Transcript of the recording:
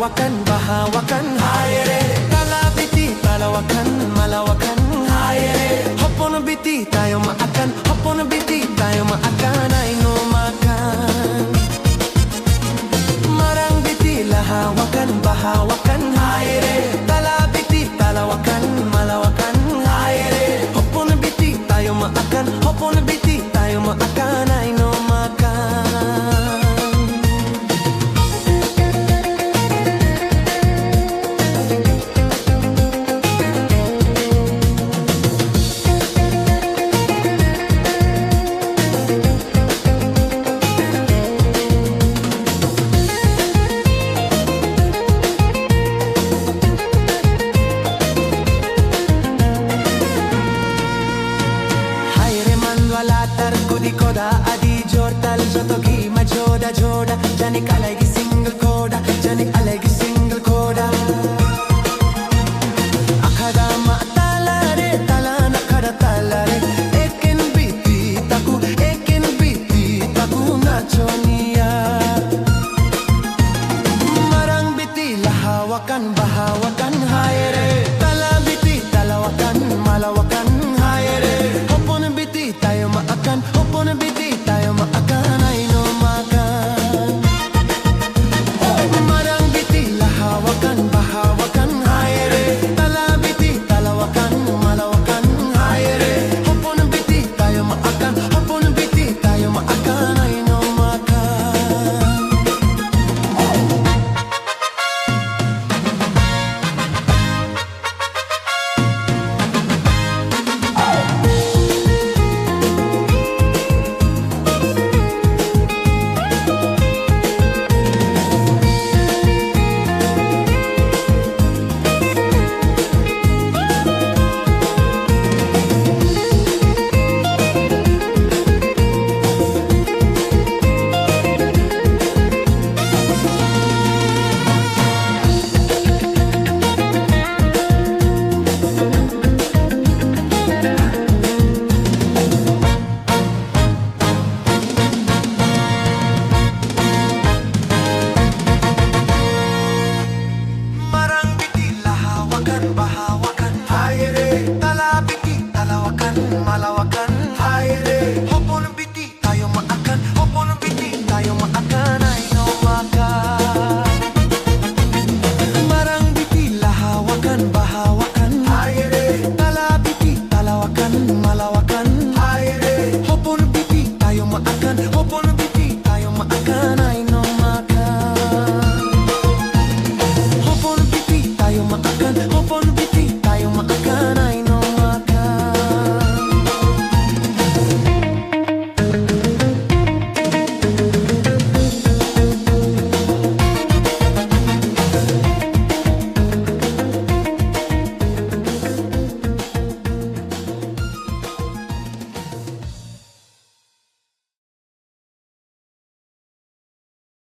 bahawakan, bahawakan, hayere. Talabiti, talawakan, malawakan, hayere. Hopon biti tayo maakan, hopon biti tayo maakan, ay no makan. Marang biti lahawakan, bahawakan, hayere. Talabiti, talawakan, malawakan, hayere. Hopon biti tayo maakan, hopon biti tayo maakan, ay no makan. Koda adi jortal jotogi majoda joda jani kalegi single koda jani alegi single koda akada ma talare talana kada talare eken biti taku nachoni